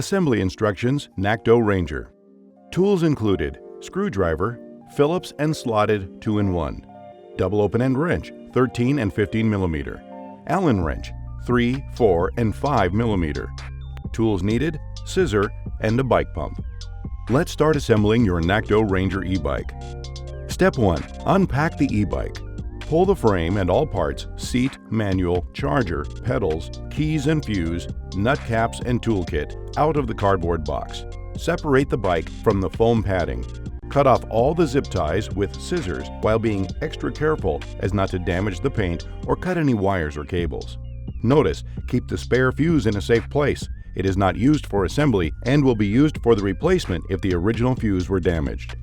Assembly instructions, NAKTO Ranger. Tools included: screwdriver, Phillips and slotted 2-in-1, double open-end wrench 13 and 15 mm, Allen wrench 3, 4, and 5 mm. Tools needed: scissor and a bike pump. Let's start assembling your NAKTO Ranger e-bike. Step 1. Unpack the e-bike. Pull the frame and all parts, seat, manual, charger, pedals, keys and fuse, nut caps and toolkit out of the cardboard box. Separate the bike from the foam padding. Cut off all the zip ties with scissors while being extra careful as not to damage the paint or cut any wires or cables. Notice, keep the spare fuse in a safe place. It is not used for assembly and will be used for the replacement if the original fuse were damaged.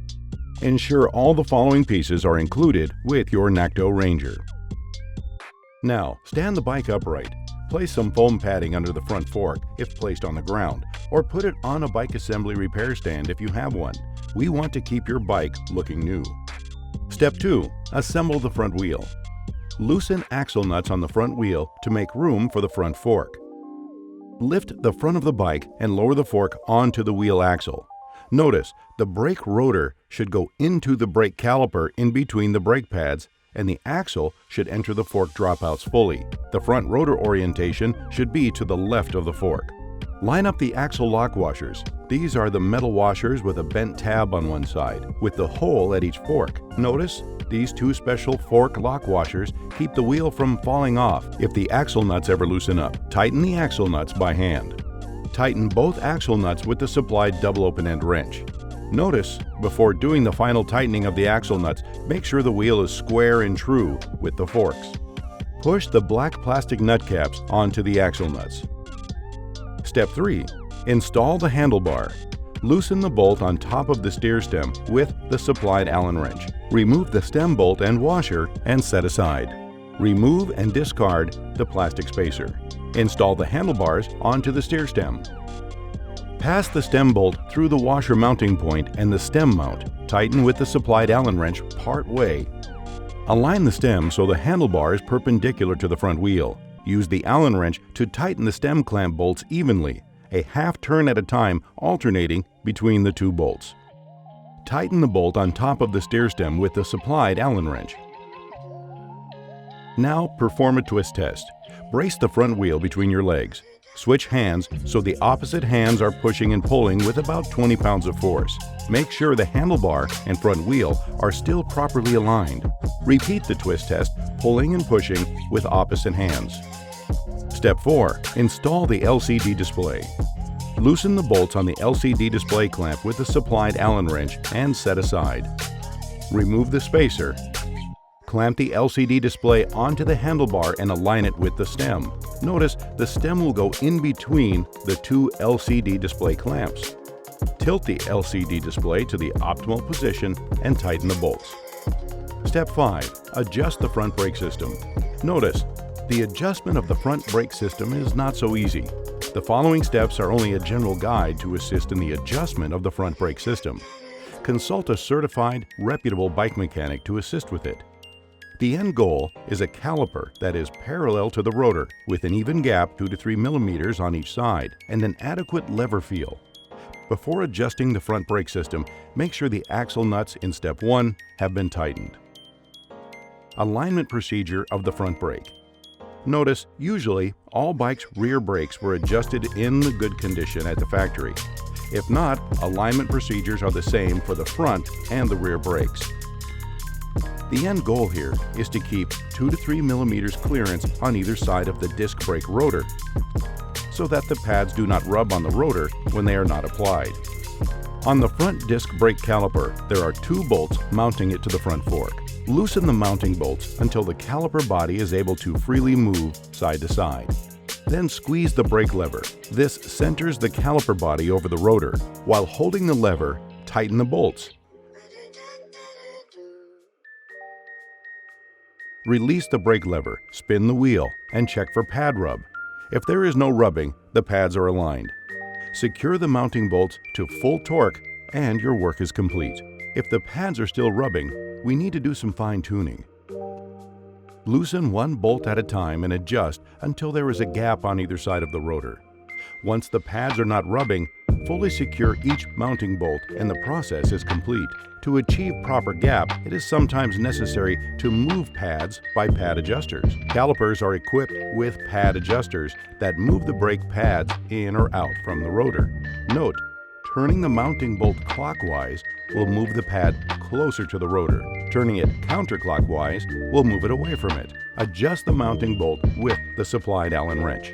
Ensure all the following pieces are included with your NAKTO Ranger. Now, stand the bike upright. Place some foam padding under the front fork if placed on the ground, or put it on a bike assembly repair stand if you have one. We want to keep your bike looking new. Step 2. Assemble the front wheel. Loosen axle nuts on the front wheel to make room for the front fork. Lift the front of the bike and lower the fork onto the wheel axle. Notice, the brake rotor should go into the brake caliper in between the brake pads, and the axle should enter the fork dropouts fully. The front rotor orientation should be to the left of the fork. Line up the axle lock washers. These are the metal washers with a bent tab on one side, with the hole at each fork. Notice, these two special fork lock washers keep the wheel from falling off if the axle nuts ever loosen up. Tighten the axle nuts by hand. Tighten both axle nuts with the supplied double open-end wrench. Notice, before doing the final tightening of the axle nuts, make sure the wheel is square and true with the forks. Push the black plastic nut caps onto the axle nuts. Step 3. Install the handlebar. Loosen the bolt on top of the steer stem with the supplied Allen wrench. Remove the stem bolt and washer and set aside. Remove and discard the plastic spacer. Install the handlebars onto the steer stem. Pass the stem bolt through the washer mounting point and the stem mount. Tighten with the supplied Allen wrench part way. Align the stem so the handlebar is perpendicular to the front wheel. Use the Allen wrench to tighten the stem clamp bolts evenly, a half turn at a time, alternating between the two bolts. Tighten the bolt on top of the steer stem with the supplied Allen wrench. Now perform a twist test. Brace the front wheel between your legs. Switch hands so the opposite hands are pushing and pulling with about 20 pounds of force. Make sure the handlebar and front wheel are still properly aligned. Repeat the twist test, pulling and pushing with opposite hands. Step 4. Install the LCD display. Loosen the bolts on the LCD display clamp with the supplied Allen wrench and set aside. Remove the spacer. Clamp the LCD display onto the handlebar and align it with the stem. Notice the stem will go in between the two LCD display clamps. Tilt the LCD display to the optimal position and tighten the bolts. Step 5. Adjust the front brake system. Notice, the adjustment of the front brake system is not so easy. The following steps are only a general guide to assist in the adjustment of the front brake system. Consult a certified, reputable bike mechanic to assist with it. The end goal is a caliper that is parallel to the rotor with an even gap 2 to 3 millimeters on each side and an adequate lever feel. Before adjusting the front brake system, make sure the axle nuts in Step 1 have been tightened. Alignment procedure of the front brake. Notice, usually, all bikes' rear brakes were adjusted in the good condition at the factory. If not, alignment procedures are the same for the front and the rear brakes. The end goal here is to keep 2 to 3 millimeters clearance on either side of the disc brake rotor, so that the pads do not rub on the rotor when they are not applied. On the front disc brake caliper, there are 2 bolts mounting it to the front fork. Loosen the mounting bolts until the caliper body is able to freely move side to side. Then squeeze the brake lever. This centers the caliper body over the rotor. While holding the lever, tighten the bolts. Release the brake lever, spin the wheel, and check for pad rub. If there is no rubbing, the pads are aligned. Secure the mounting bolts to full torque and your work is complete. If the pads are still rubbing, we need to do some fine-tuning. Loosen one bolt at a time and adjust until there is a gap on either side of the rotor. Once the pads are not rubbing, fully secure each mounting bolt and the process is complete. To achieve proper gap, it is sometimes necessary to move pads by pad adjusters. Calipers are equipped with pad adjusters that move the brake pads in or out from the rotor. Note, turning the mounting bolt clockwise will move the pad closer to the rotor. Turning it counterclockwise will move it away from it. Adjust the mounting bolt with the supplied Allen wrench.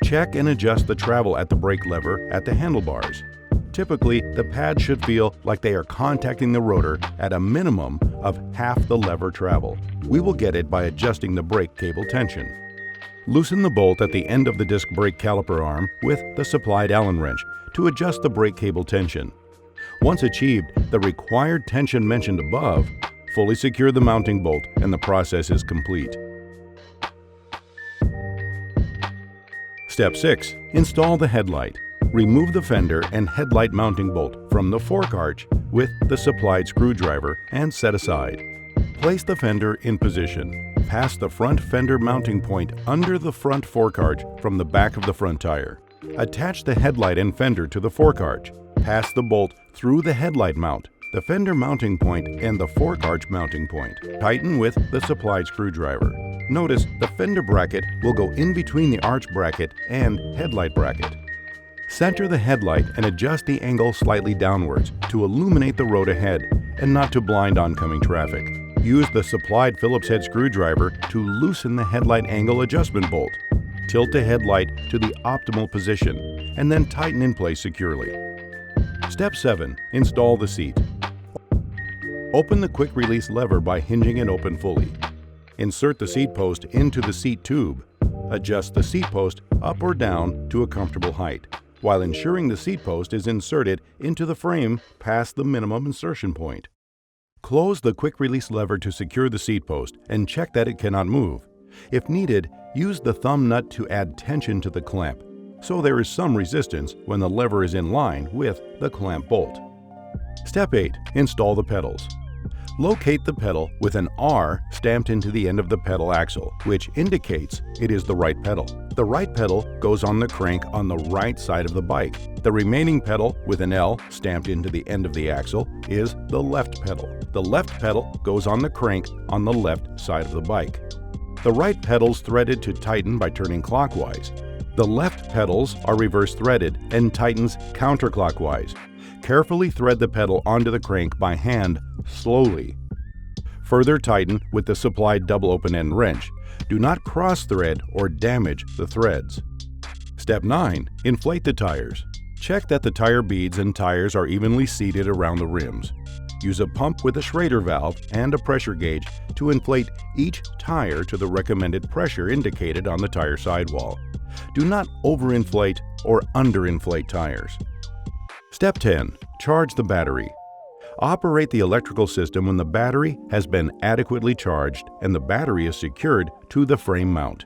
Check and adjust the travel at the brake lever at the handlebars. Typically, the pads should feel like they are contacting the rotor at a minimum of half the lever travel. We will get it by adjusting the brake cable tension. Loosen the bolt at the end of the disc brake caliper arm with the supplied Allen wrench to adjust the brake cable tension. Once achieved the required tension mentioned above, fully secure the mounting bolt and the process is complete. Step 6. Install the headlight. Remove the fender and headlight mounting bolt from the fork arch with the supplied screwdriver and set aside. Place the fender in position. Pass the front fender mounting point under the front fork arch from the back of the front tire. Attach the headlight and fender to the fork arch. Pass the bolt through the headlight mount, the fender mounting point, and the fork arch mounting point. Tighten with the supplied screwdriver. Notice the fender bracket will go in between the arch bracket and headlight bracket. Center the headlight and adjust the angle slightly downwards to illuminate the road ahead and not to blind oncoming traffic. Use the supplied Phillips head screwdriver to loosen the headlight angle adjustment bolt. Tilt the headlight to the optimal position and then tighten in place securely. Step 7. Install the seat. Open the quick release lever by hinging it open fully. Insert the seat post into the seat tube. Adjust the seat post up or down to a comfortable height, while ensuring the seat post is inserted into the frame past the minimum insertion point. Close the quick release lever to secure the seat post and check that it cannot move. If needed, use the thumb nut to add tension to the clamp, so there is some resistance when the lever is in line with the clamp bolt. Step 8. Install the pedals. Locate the pedal with an R stamped into the end of the pedal axle, which indicates it is the right pedal. The right pedal goes on the crank on the right side of the bike. The remaining pedal with an L stamped into the end of the axle is the left pedal. The left pedal goes on the crank on the left side of the bike. The right pedals threaded to tighten by turning clockwise. The left pedals are reverse threaded and tightens counterclockwise. Carefully thread the pedal onto the crank by hand slowly. Further tighten with the supplied double open-end wrench. Do not cross-thread or damage the threads. Step 9. Inflate the tires. Check that the tire beads and tires are evenly seated around the rims. Use a pump with a Schrader valve and a pressure gauge to inflate each tire to the recommended pressure indicated on the tire sidewall. Do not overinflate or underinflate tires. Step 10. Charge the battery. Operate the electrical system when the battery has been adequately charged and the battery is secured to the frame mount.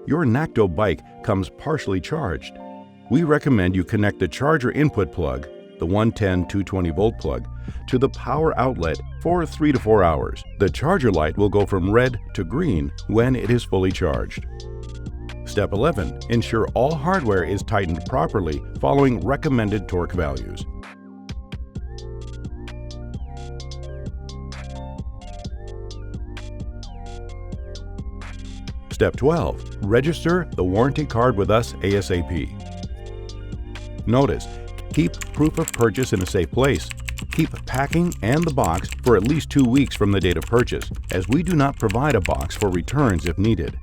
Your NAKTO bike comes partially charged. We recommend you connect the charger input plug, the 110-220 volt plug, to the power outlet for 3 to 4 hours. The charger light will go from red to green when it is fully charged. Step 11. Ensure all hardware is tightened properly following recommended torque values. Step 12. Register the warranty card with us ASAP. Notice, keep proof of purchase in a safe place. Keep packing and the box for at least 2 weeks from the date of purchase, as we do not provide a box for returns if needed.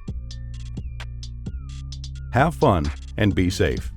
Have fun and be safe.